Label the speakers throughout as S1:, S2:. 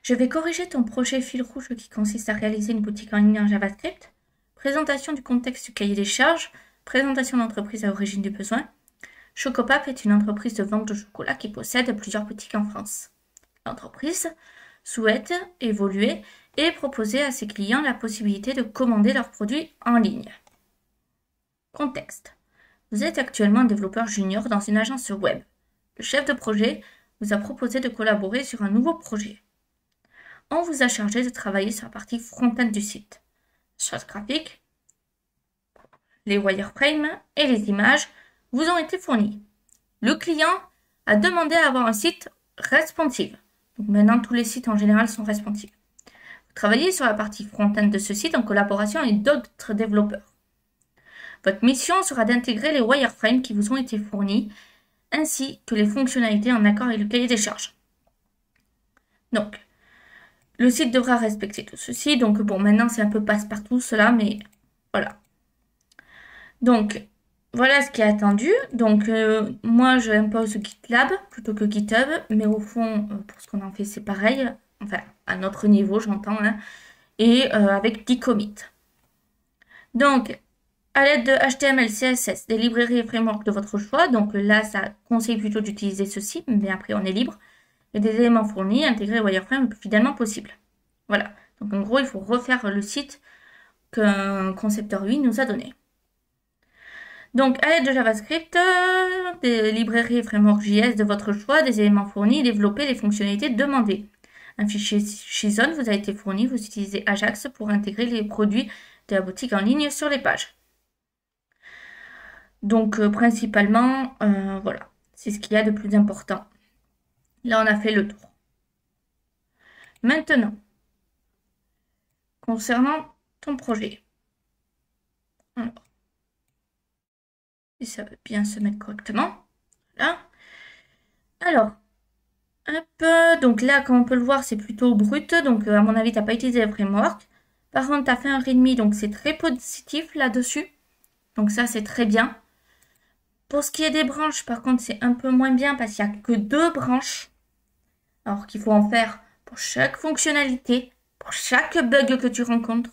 S1: Je vais corriger ton projet fil rouge qui consiste à réaliser une boutique en ligne en JavaScript. Présentation du contexte du cahier des charges. Présentation d'entreprise à l'origine du besoin. Chocopap est une entreprise de vente de chocolat qui possède plusieurs boutiques en France. L'entreprise souhaite évoluer et proposer à ses clients la possibilité de commander leurs produits en ligne. Contexte. Vous êtes actuellement développeur junior dans une agence web. Le chef de projet vous a proposé de collaborer sur un nouveau projet. On vous a chargé de travailler sur la partie front-end du site. Charte graphique, les wireframes et les images vous ont été fournis. Le client a demandé à avoir un site responsive. Donc maintenant, tous les sites en général sont responsives. Vous travaillez sur la partie front-end de ce site en collaboration avec d'autres développeurs. Votre mission sera d'intégrer les wireframes qui vous ont été fournis, ainsi que les fonctionnalités en accord avec le cahier des charges. Donc, le site devra respecter tout ceci. Donc, bon, maintenant, c'est un peu passe-partout cela, mais voilà. Donc, voilà ce qui est attendu. Donc, moi, je impose GitLab plutôt que GitHub, mais au fond, pour ce qu'on en fait, c'est pareil. Enfin, à notre niveau, j'entends, hein, et avec 10 commits. Donc, à l'aide de HTML, CSS, des librairies et frameworks de votre choix, donc là, ça conseille plutôt d'utiliser ceci, mais après, on est libre, et des éléments fournis, intégrer wireframe le plus fidèlement possible. Voilà. Donc, en gros, il faut refaire le site qu'un concepteur, lui, nous a donné. Donc, à l'aide de JavaScript, des librairies et frameworks JS de votre choix, des éléments fournis, développer les fonctionnalités demandées. Un fichier JSON vous a été fourni, vous utilisez Ajax pour intégrer les produits de la boutique en ligne sur les pages. Donc, principalement, voilà, c'est ce qu'il y a de plus important. Là, on a fait le tour. Maintenant, concernant ton projet. Alors, si ça veut bien se mettre correctement. Voilà. Alors, hop, donc là, comme on peut le voir, c'est plutôt brut. Donc, à mon avis, tu n'as pas utilisé le framework. Par contre, tu as fait un readme, donc c'est très positif là-dessus. Donc ça, c'est très bien. Pour ce qui est des branches, par contre, c'est un peu moins bien parce qu'il n'y a que 2 branches. Alors qu'il faut en faire pour chaque fonctionnalité, pour chaque bug que tu rencontres,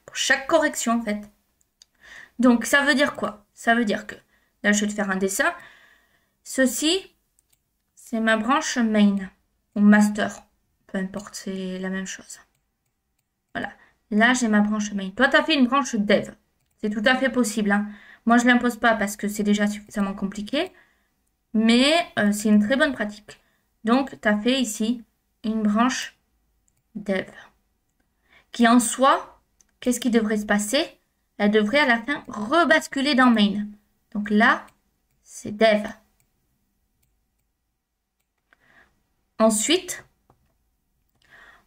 S1: pour chaque correction en fait. Donc ça veut dire quoi? Ça veut dire que, là je vais te faire un dessin. Ceci, c'est ma branche main ou master. Peu importe, c'est la même chose. Voilà. Là, j'ai ma branche main. Toi, tu as fait une branche dev. C'est tout à fait possible, hein. Moi, je ne l'impose pas parce que c'est déjà suffisamment compliqué. Mais c'est une très bonne pratique. Donc, tu as fait ici une branche dev. Qui en soi, qu'est-ce qui devrait se passer? Elle devrait à la fin rebasculer dans main. Donc là, c'est dev. Ensuite,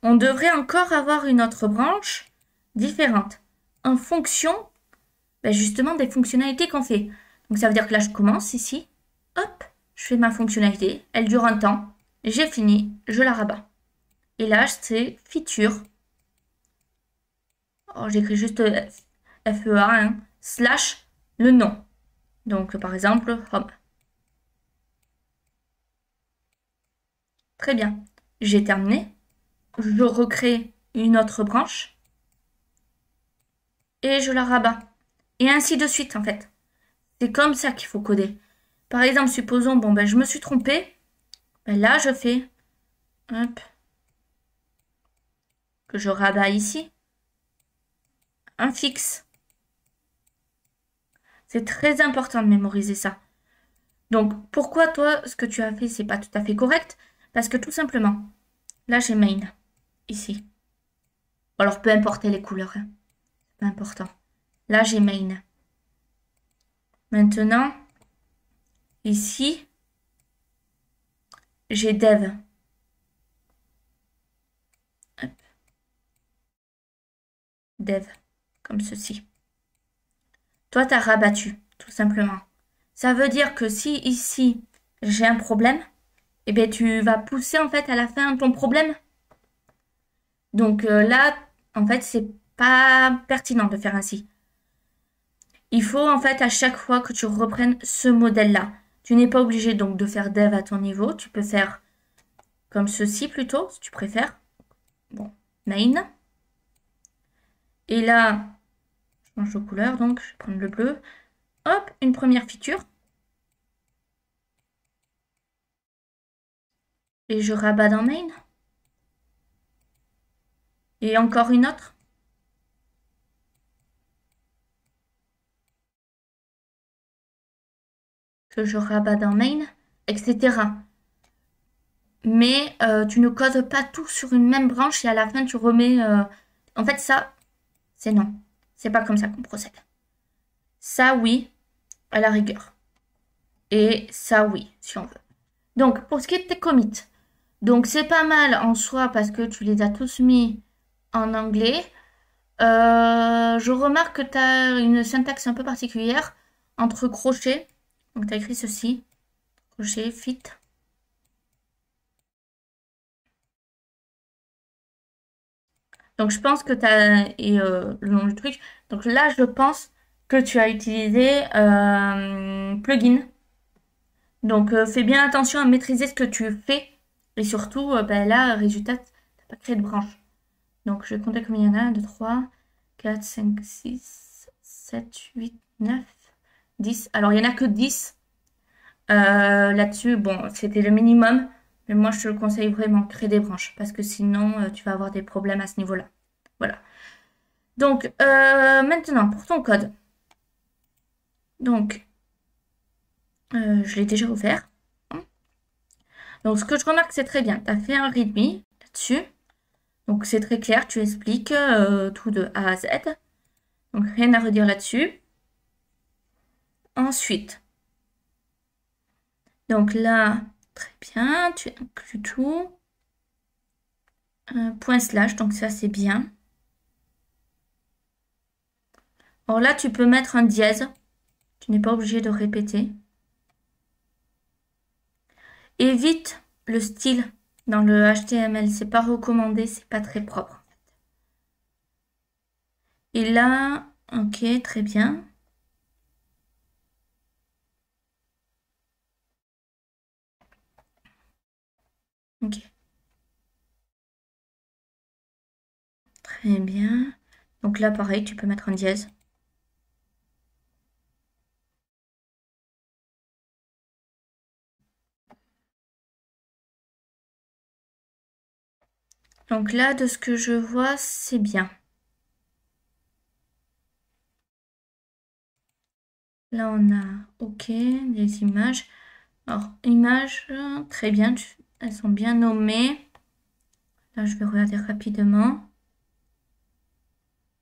S1: on devrait encore avoir une autre branche différente en fonction justement des fonctionnalités qu'on fait. Donc ça veut dire que là, je commence ici. Hop, je fais ma fonctionnalité. Elle dure un temps. J'ai fini. Je la rabats. Et là, c'est feature. Oh, j'écris juste FEA, hein, slash le nom. Donc, par exemple, home. Très bien. J'ai terminé. Je recrée une autre branche. Et je la rabats. Et ainsi de suite, en fait. C'est comme ça qu'il faut coder. Par exemple, supposons, bon, je me suis trompée. Là, je fais, hop, que je rabats ici, un fixe. C'est très important de mémoriser ça. Donc, pourquoi toi, ce que tu as fait, c'est pas tout à fait correct? Parce que tout simplement, là, j'ai main, ici. Alors, peu importe les couleurs, hein. C'est pas important. Là, j'ai main. Maintenant, ici, j'ai dev. Hop. Dev, comme ceci. Toi, tu as rabattu, tout simplement. Ça veut dire que si ici, j'ai un problème, eh bien, tu vas pousser en fait à la fin ton problème. Donc là, en fait, c'est pas pertinent de faire ainsi. Il faut en fait à chaque fois que tu reprennes ce modèle-là. Tu n'es pas obligé donc de faire dev à ton niveau. Tu peux faire comme ceci plutôt, si tu préfères. bon, main. Et là, je change de couleur, donc je vais prendre le bleu. Hop, une première feature. Et je rabats dans main. Et encore une autre. Que je rabats dans main, etc. Mais tu ne codes pas tout sur une même branche et à la fin tu remets... En fait ça, c'est non. C'est pas comme ça qu'on procède. Ça oui, à la rigueur. Et ça oui, si on veut. Donc pour ce qui est de tes commits, donc c'est pas mal en soi parce que tu les as tous mis en anglais. Je remarque que tu as une syntaxe un peu particulière entre crochet. Donc tu as écrit ceci. Crochet, fit. Donc je pense que tu as le nom du truc. Donc là, je pense que tu as utilisé plugin. Donc fais bien attention à maîtriser ce que tu fais. Et surtout, ben là, résultat, tu n'as pas créé de branche. Donc je vais compter combien il y en a. 1, 2, 3, 4, 5, 6, 7, 8, 9, 10. Alors il n'y en a que 10. Là-dessus, bon, c'était le minimum. Mais moi, je te le conseille vraiment, créer des branches. Parce que sinon, tu vas avoir des problèmes à ce niveau-là. Voilà. Donc, maintenant, pour ton code. Donc, je l'ai déjà ouvert. Donc, ce que je remarque, c'est très bien. Tu as fait un readme là-dessus. Donc, c'est très clair. Tu expliques tout de A à Z. Donc, rien à redire là-dessus. Ensuite, donc là, très bien. Tu inclus tout. Point slash, donc ça, c'est bien. Alors là, tu peux mettre un dièse. Tu n'es pas obligé de répéter. Évite le style dans le HTML. C'est pas recommandé, c'est pas très propre. Et là, ok, très bien. Ok. Très bien. Donc là, pareil, tu peux mettre un dièse. Donc là, de ce que je vois, c'est bien. Là, on a OK, les images. Alors, images, très bien, elles sont bien nommées. Là, je vais regarder rapidement.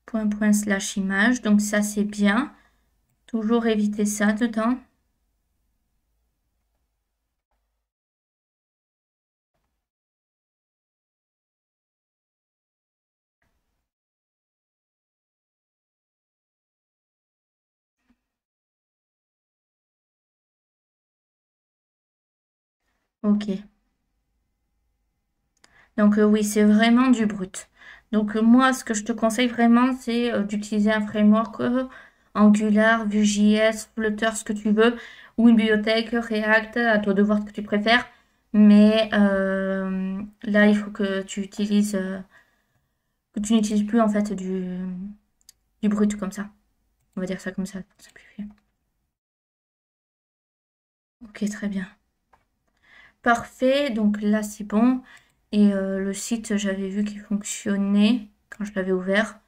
S1: Point slash image. Donc ça, c'est bien. Toujours éviter ça dedans. OK. Donc oui, c'est vraiment du brut. Donc moi, ce que je te conseille vraiment, c'est d'utiliser un framework Angular, Vue.js, Flutter, ce que tu veux, ou une bibliothèque, React, à toi de voir ce que tu préfères. Mais là, il faut que tu utilises, que tu n'utilises plus en fait du brut comme ça. On va dire ça comme ça pour simplifier. Ok, très bien. Parfait, donc là c'est bon. Et le site, j'avais vu qu'il fonctionnait quand je l'avais ouvert.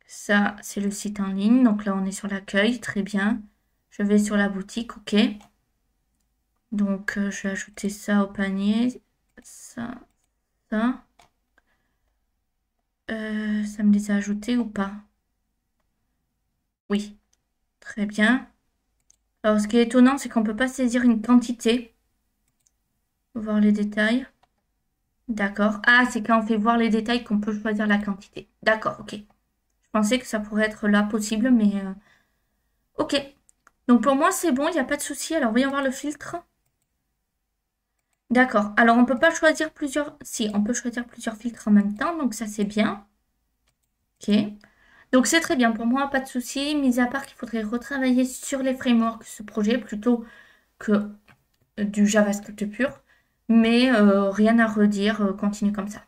S1: Ça, c'est le site en ligne. Donc là, on est sur l'accueil, très bien. Je vais sur la boutique, ok. Donc, je vais ajouter ça au panier. Ça, ça. Ça me les a ajoutés ou pas? Oui, très bien. Alors, ce qui est étonnant, c'est qu'on ne peut pas saisir une quantité. Voir les détails. D'accord. Ah, c'est quand on fait voir les détails qu'on peut choisir la quantité. D'accord, ok. Je pensais que ça pourrait être là possible, mais... ok. Donc pour moi, c'est bon, il n'y a pas de souci. Alors, voyons voir le filtre. D'accord. Alors, on peut pas choisir plusieurs... Si, on peut choisir plusieurs filtres en même temps. Donc ça, c'est bien. Ok. Donc c'est très bien. Pour moi, pas de souci. Mis à part qu'il faudrait retravailler sur les frameworks ce projet plutôt que du JavaScript pur. Mais rien à redire. Continue comme ça.